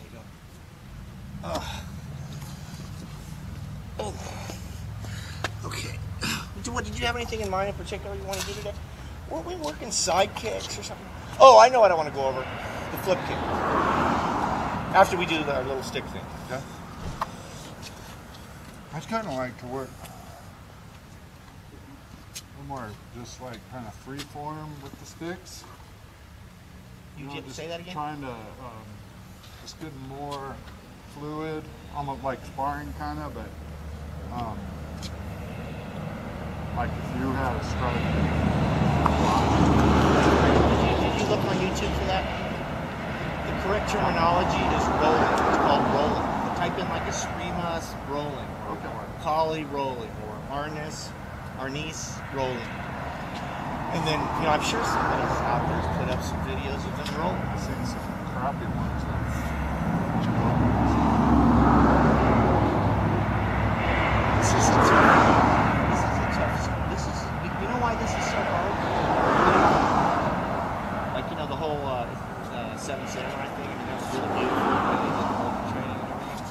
you go. Okay. What, did you have anything in mind in particular you want to do today? Weren't we working side kicks or something? Oh, I know what I want to go over. The flip kick. After we do our little stick thing. Okay. I'd kind of like to work a little more just like kind of free form with the sticks. You know, say that again? Trying to just get more fluid, almost like sparring kind of, but like if you had a strike. Did you look on YouTube for that? The correct terminology is rolling. It's called rolling. You type in like Escrimia rolling, or Kali rolling, or Arnis rolling. And then, you know, I'm sure somebody out there's put up some videos of them rolling. I've seen some crappy ones. This is a tough. You know why this is so hard? Like, you know, the whole Seven Samurai thing, and that was really beautiful. Training and everything.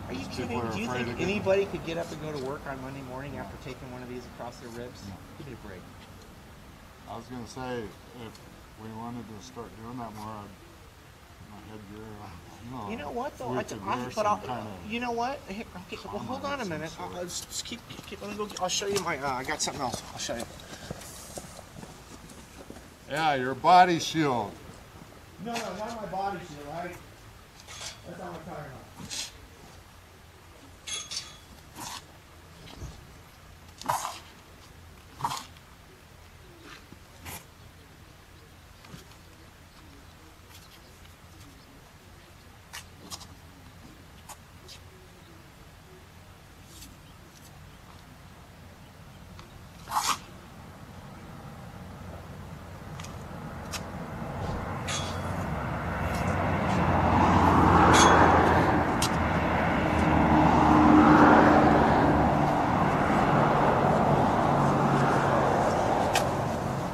Are you kidding? Do you think anybody could get up and go to work on Monday morning after taking one of these across their ribs? No. Give me a break. I was going to say, if we wanted to start doing that more, I'd put my headgear on. You know what, though? You know what? Here, okay, well, hold on a minute. Just keep. Let me go. I'll show you my. I got something else. I'll show you. Yeah, your body shield. No, not my body shield. Right? That's not what I'm talking about.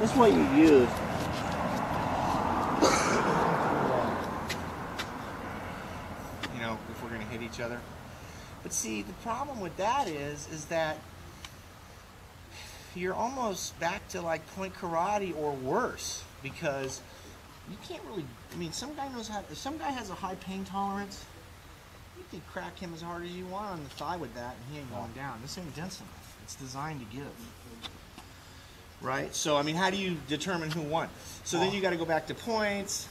This is what you use. You know, if we're going to hit each other. But see, the problem with that is that you're almost back to like point karate or worse, because you can't really, I mean, some guy knows how, if some guy has a high pain tolerance, you can crack him as hard as you want on the thigh with that and he ain't going down. This ain't dense enough. It's designed to give. Right? So, I mean, how do you determine who won? So then you got to go back to points,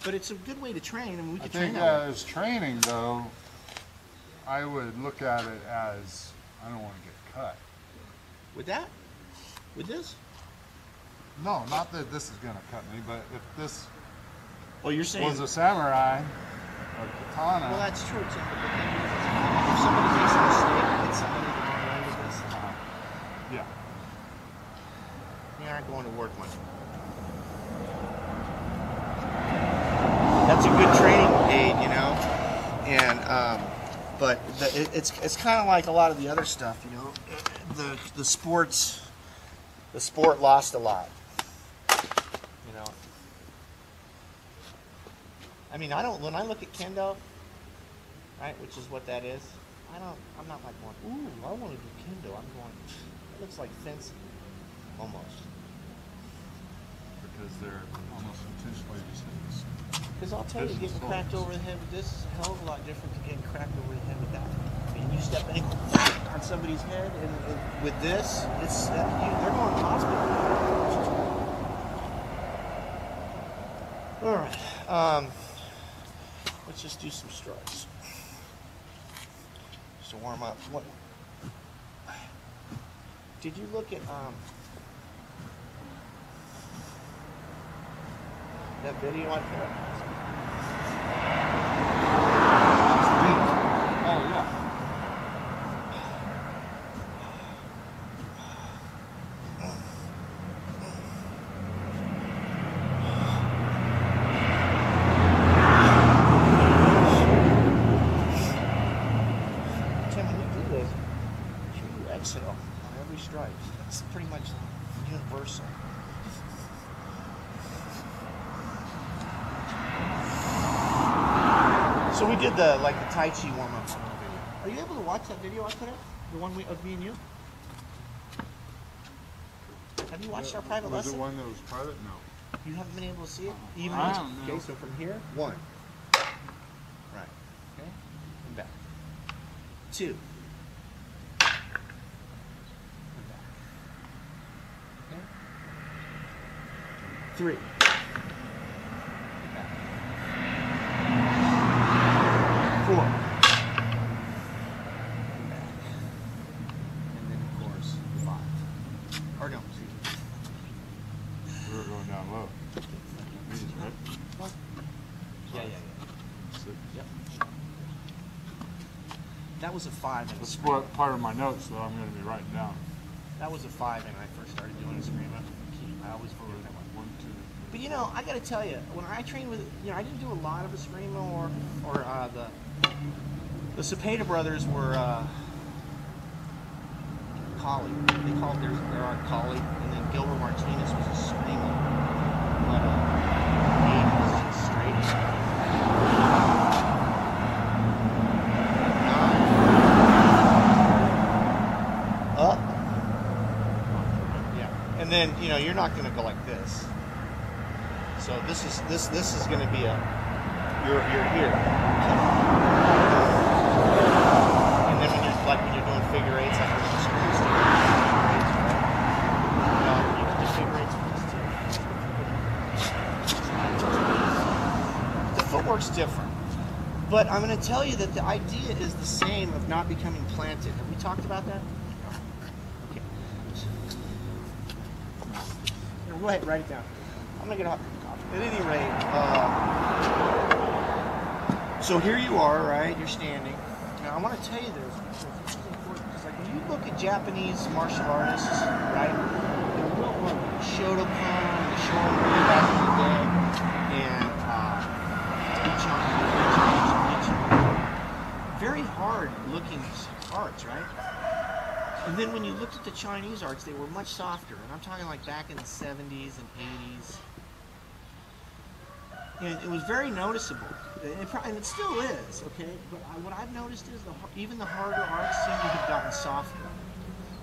but it's a good way to train. I mean, we could train that way. As training, though, I would look at it as, I don't want to get cut. With that? With this? No, not that this is going to cut me, but if this you're saying was a samurai or katana. Well, that's true, Tim, but the thing is, if somebody makes a mistake and hits somebody the wrong way with this, yeah. You aren't going to work Monday. That's a good training aid, you know, and but it's kind of like a lot of the other stuff, you know. The sport lost a lot, you know. I mean, when I look at kendo, right, which is what that is, I'm not like going, ooh, I want to do kendo. I'm going, it looks like fencing, almost. Because they're almost intentionally just hitting. Because I'll tell you, getting cracked over the head with this is a hell of a lot different than getting cracked over the head with that. I mean, you step in on somebody's head, and with this, they're going to the hospital. All right, let's just do some strikes. Just to warm up. What? Did you look at that video on there? Oh, yeah. Tim, when you do this, you exhale on every strike. That's pretty much universal. did the Tai Chi warm up video. Are you able to watch that video I put up? The one of me and you? Have you watched our private was lesson? it one that was private? No. You haven't been able to see it? Even I don't know. Okay, so from here, 1. Right. Okay. And back. 2. And back. Okay. 3. And back. 4. And back. And then, of course, 5. Or no, 2. We were going down low. These, right? Yeah. 6. Yep. That was a 5. In That's Escrimia. what part of my notes that I'm going to be writing down. That was a 5 when I first started doing Escrimia. I always forget that one. 1, 2. But you know, I got to tell you, when I trained with, I didn't do a lot of Escrimia or the Cepeda brothers were Kali. They called their art Kali, and then Gilbert Martinez was Escrimia. But he was just straight. Up. Yeah. And then, you're not going to go like this. So this is going to be you're here. And then when you're doing figure eights, like we're just you can do figure eights with this too. The footwork's different. But I'm going to tell you that the idea is the same of not becoming planted. Have we talked about that? Okay. Here, go ahead, write it down. I'm going to get off. At any rate, so here you are, right? You're standing. Now I want to tell you this because this is important. Because like when you look at Japanese martial artists, right? They're real like Shotokan, the Shorin back in the day, and very hard looking arts, right? And then when you looked at the Chinese arts, they were much softer. And I'm talking like back in the 70s and 80s. And it was very noticeable, and it still is, okay? But what I've noticed is even the harder arts seem to have gotten softer.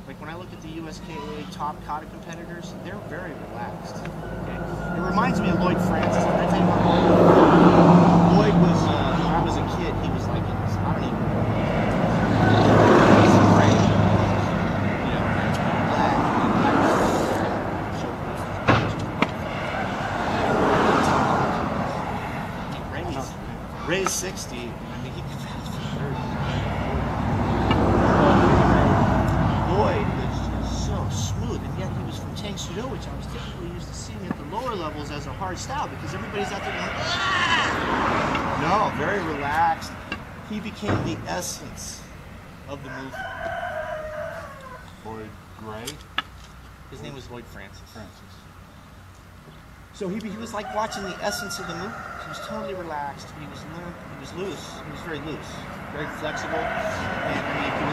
Like when I look at the USKA top kata competitors, they're very relaxed, okay? It reminds me of Lloyd Francis. Did I tell you about Lloyd? Lloyd was, when I was a kid, he was like, I don't even know. He's great. Black. Ray's 60. I mean, he can fast for sure. Lloyd was just so smooth, and yet he was from Tang Soo Do, which I was typically used to seeing at the lower levels as a hard style because everybody's out there going, ah! No, very relaxed. He became the essence of the movement. Lloyd Gray? His name was Lloyd Francis. So he was like watching the essence of the movement. He was totally relaxed. He was limp. He was loose. He was very loose, very flexible. And I mean, he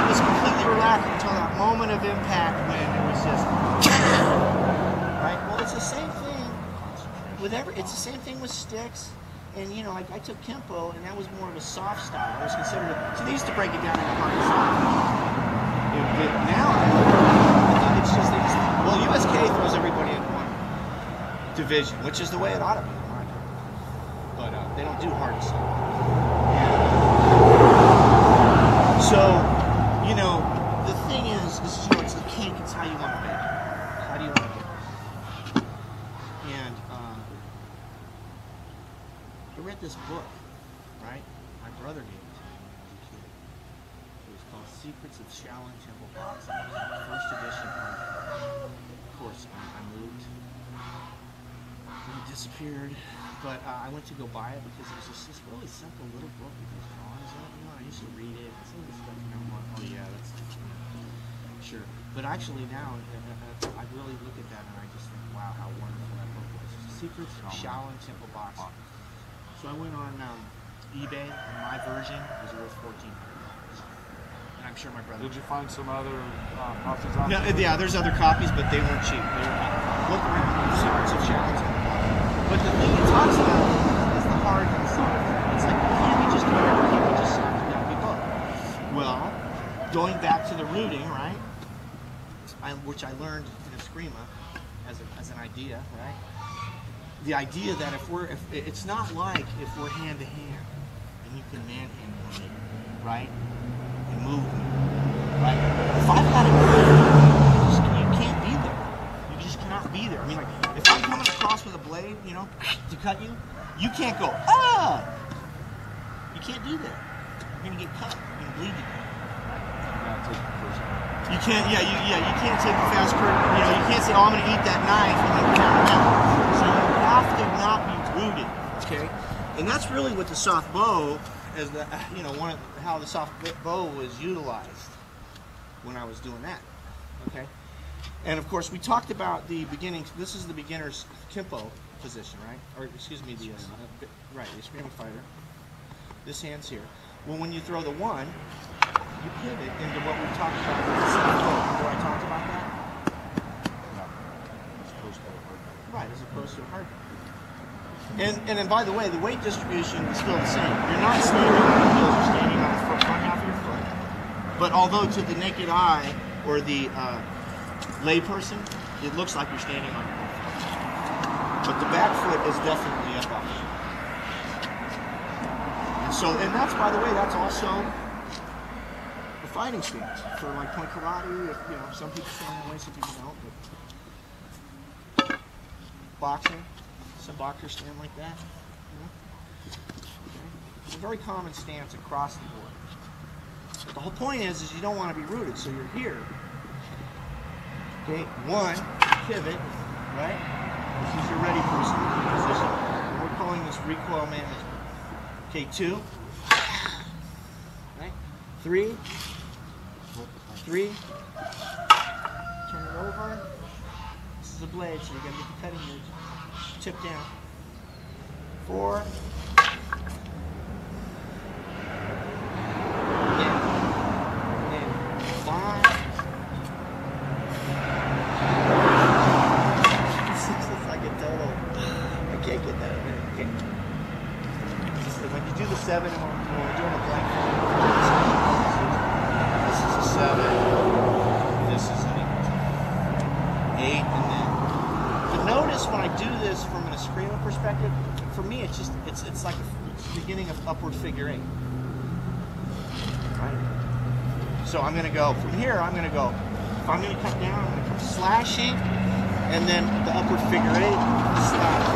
was completely relaxed until that moment of impact when it was just right. Well, it's the same thing with it's the same thing with sticks. And like I took Kenpo, and that was more of a soft style. It was considered. So they used to break it down into hard and soft. Now I think it's just well, USK throws everybody in one division, which is the way it ought to be, in my opinion. But they don't do hard and soft. So, the thing is it's the cake, it's how you want to bake it. How do you want to get it? And I read this book, right? My brother gave it to me when I was a kid. It was called Secrets of Shaolin Temple Boxing. It was the first edition. Of course, I moved. It disappeared, but I went to go buy it because it was just this really simple little book with these drawings in it. I used to read it. Some of the stuff, I'm like, oh yeah, that's sure. But actually now, I really look at that and I just think, wow, how wonderful that book was. Secrets of Shaolin Temple Boxing. So I went on eBay, and my version was worth $1,400. And I'm sure my brother. Did you find some other copies on No, yeah, there's other copies, but they weren't cheap. They were look around, Secrets of Shaolin Temple Boxing. But the thing it talks about is the hard and the soft. It's like, can you going back to the rooting, right? Which I learned in Escrimia as an idea, right? The idea that if it's not like if we're hand to hand and you can manhandle me, right? And move me, right? If I've got it, you can't be there. You just cannot be there. I mean, like, if I'm coming across with a blade, you know, to cut you, you can't go, ah! You can't do that. You're gonna get cut. You're gonna bleed to death. You can't, you can't take the fast curve. You know, you can't say, oh, I'm gonna eat that knife and then count it out. So you have to not be rooted, okay? And that's really what the soft bow is. You know, how the soft bow was utilized when I was doing that, okay? And of course, we talked about the beginning. This is the beginner's Kenpo position, right? Or excuse me, the Escrimia fighter. This hand's here. Well, when you throw the one, you pivot into what we talked about with the soft bow. Remember I talked about that? No. As opposed to a hard bow. Right, as opposed to a hard bow. And then, by the way, the weight distribution is still the same. You're not standing on the heels, you're standing on the front half of your foot. But although to the naked eye or the lay person, it looks like you're standing on your foot. But the back foot is definitely up off. And that's, by the way, that's also the fighting stance for like point karate. If, you know, some people stand that way, some people don't. But boxing, some boxers stand like that. You know? Okay. It's a very common stance across the board. But the whole point is you don't want to be rooted, so you're here. Okay, one, pivot, right? This is your ready person position. And we're calling this recoil management. Okay, two, right? Three, turn it over. This is a blade, so you're gonna get the cutting edge. Tip down. 4. And 5. This looks like a total. I can't get that. Okay. When you do the 7, and when we're doing a blank form, this is a 7, this is an 8, and then. But notice when I do this from an Escrimia perspective, for me it's like the beginning of upward figure 8. Right? So I'm gonna go from here. I'm gonna go. If I'm gonna cut down, I'm gonna come slashing, and then the upward figure 8, slash,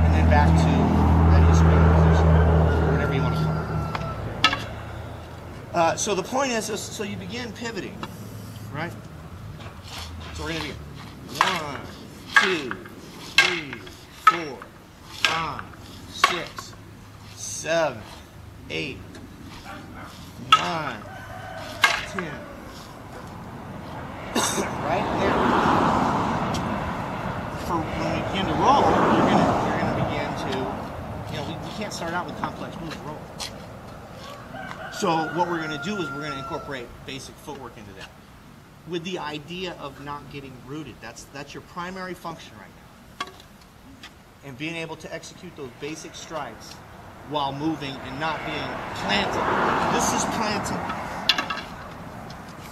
and then back to. Whatever you want to call it. So the point is, so you begin pivoting, right? So we're going to begin. 1, 2, 3, 4, 5, 6, 7, 8, 9, 10. Right now, for when we begin to roll, you're gonna begin to. You know, we can't start out with complex moves roll. So what we're going to do is we're going to incorporate basic footwork into that, with the idea of not getting rooted. That's your primary function right now, and being able to execute those basic strikes while moving and not being planted. This is planted.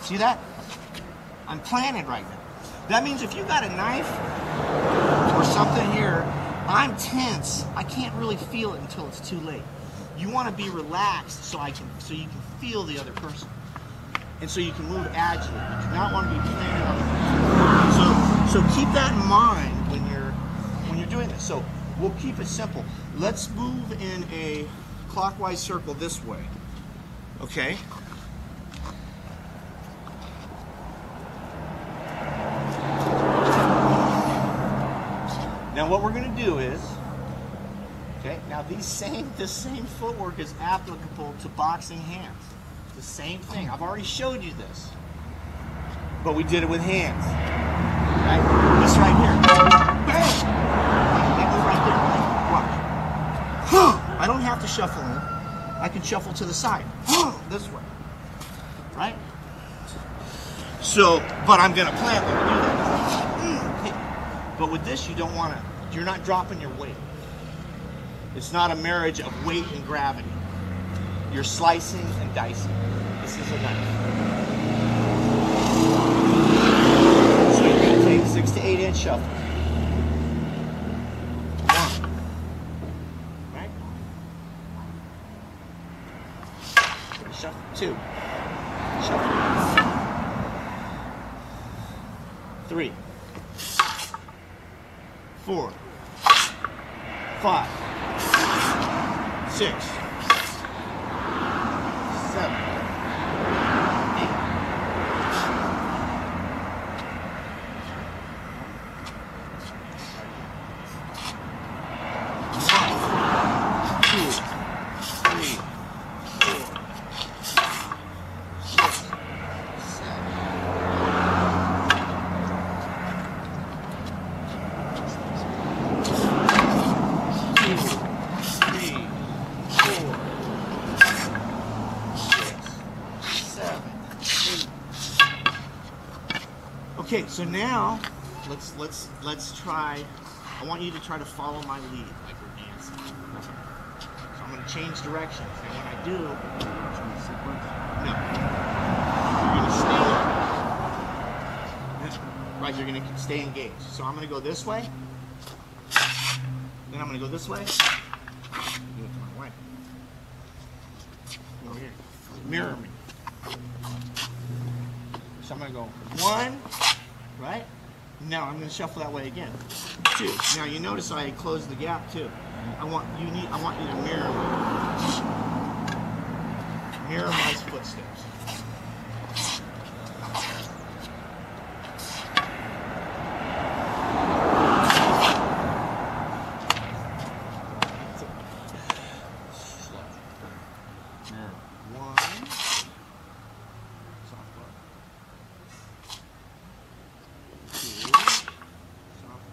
See that? I'm planted right now. That means if you got a knife or something here, I'm tense. I can't really feel it until it's too late. You want to be relaxed so you can feel the other person, and so you can move agilely. You do not want to be planted on the So keep that in mind when you're doing this. So we'll keep it simple. Let's move in a clockwise circle this way. Okay. Now what we're going to do is, okay, now this same footwork is applicable to boxing hands. The same thing. I've already showed you this. But we did it with hands. Right? This right here. Bam! That move right there. Watch. I don't have to shuffle in. I can shuffle to the side. This way. Right? So, but I'm going to plant when I do that. But with this, you don't want to, you're not dropping your weight. It's not a marriage of weight and gravity. You're slicing and dicing. This is a knife. So you're going to take 6 to 8 inch shuffle. 1. Right? Shuffle. 2. Shuffle. 3. 4. 5. 6. 7. 8. 'Kay, so now let's try. I want you to try to follow my lead like we're dancing. So I'm going to change directions, and when I do, no, you're going to stay. Right, you're going to stay engaged. So I'm going to go this way. Then I'm going to go this way. Do it to my right. Over here. Mirror me. So I'm going to go 1. Right? Now I'm going to shuffle that way again. 2. Now you notice I closed the gap too. I want you to mirror me. Mirror my footsteps. Mirror. 1. Soft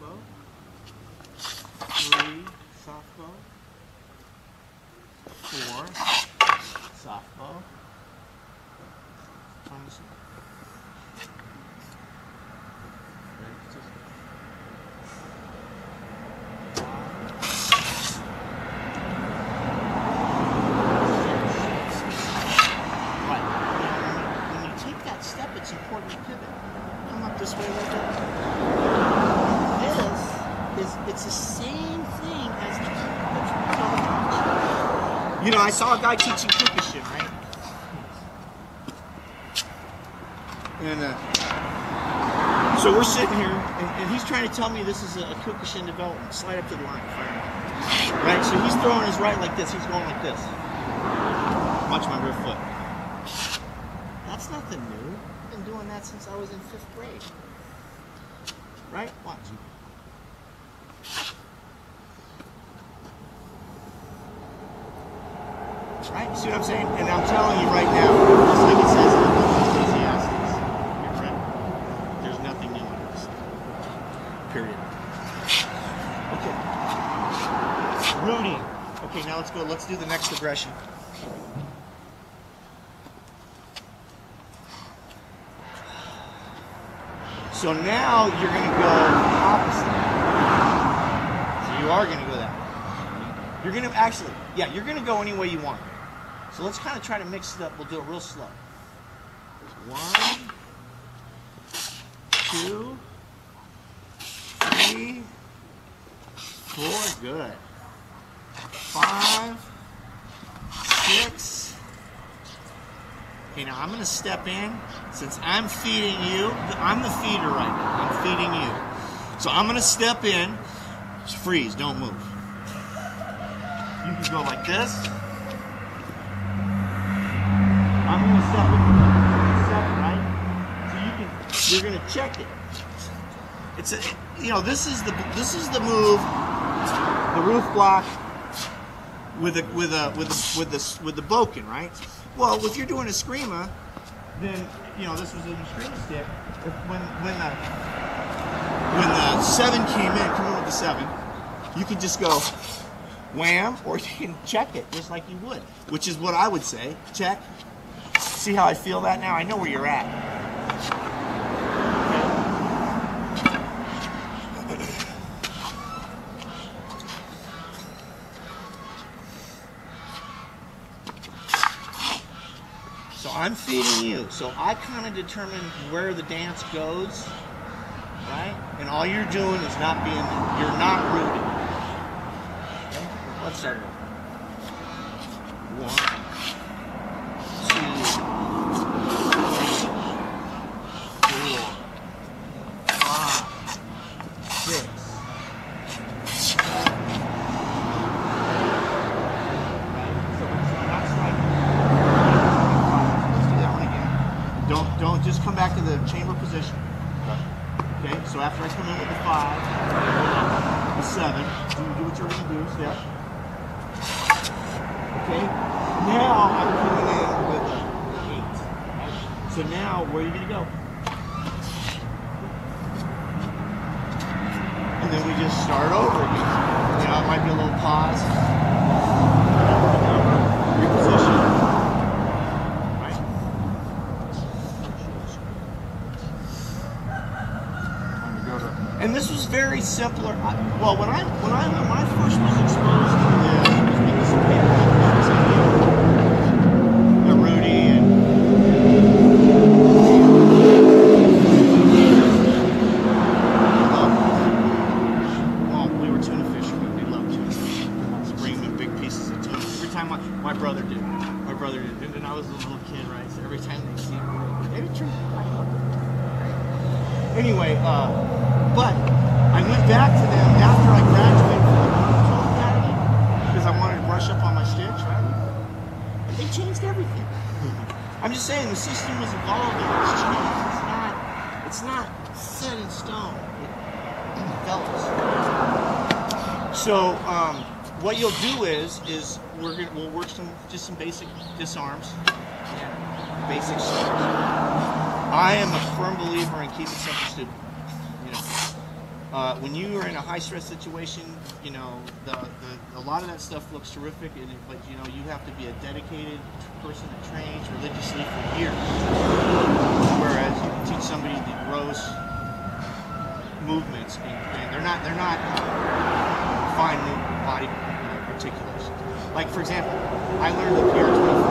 bow. 3, soft bow. 4, soft bow. Right. When you take that step, it's important to pivot. Come up this way like that. It's the same thing as the. You know, I saw a guy teaching Kyokushin, right? And so we're sitting here, and he's trying to tell me this is a Kyokushin development. Slide up to the line, fire. Right? So he's throwing his right like this. He's going like this. Watch my rear foot. That's nothing new. I've been doing that since I was in 5th grade. Right? Watch. Right? See what I'm saying? And I'm telling you right now, just like it says in the book of Ecclesiastes, your friend, there's nothing new under the sun. Period. Okay. Rooting. Okay, now let's go. Let's do the next progression. So now you're going to go opposite. So you are going to go that way. You're going to actually, yeah, you're going to go any way you want. So let's kind of try to mix it up. We'll do it real slow. 1, 2, 3, 4, good. 5, 6. Okay, now I'm going to step in. Since I'm feeding you, I'm the feeder right now. I'm feeding you. So I'm going to step in. Just freeze, don't move. You can go like this. I'm going to step in. Right? So you're going to check it. It's a, you know, this is the move, the roof block with the boken, right? Well, if you're doing Escrimia, then you know this was an Escrimia stick. When the 7 came in with the 7, you could just go wham, or you can check it just like you would, which is what I would say. Check. See how I feel that now? I know where you're at. So So I'm feeding you. So I kind of determine where the dance goes, right? And all you're doing is not being, you're not rooted. Okay? Let's start it over. 1, 2, 3, 4, 5, 6. Don't just come back to the chamber position. Okay, so after I come in with the 5, the 7, do what you're going to do, step. Okay, now I'm coming in with the 8. So now, where are you going to go? And then we just start over again. You know, it might be a little pause. Reposition. And this was very simpler. Well, when I first was exposed to this, was the Rudy and well, we were tuna fishermen. We loved tuna. Just bring them in big pieces of tuna. Every time my brother did. My brother did. And I was a little kid, right? So every time they see me, they would treat me like anyway, but I went back to them after I graduated from the Control Academy because I wanted to brush up on my stitch, right? And they changed everything. I'm just saying the system is evolving. It's changed. It's not set in stone. It develops. So what you'll do is we'll work some basic disarms, basic steps. I am a firm believer in keep it simple, stupid. You know, when you are in a high stress situation, you know, a lot of that stuff looks terrific, but you know, you have to be a dedicated person that trains religiously for years. Whereas you can teach somebody the gross movements, and they're not fine movement, body articulations. Like for example, I learned the PR24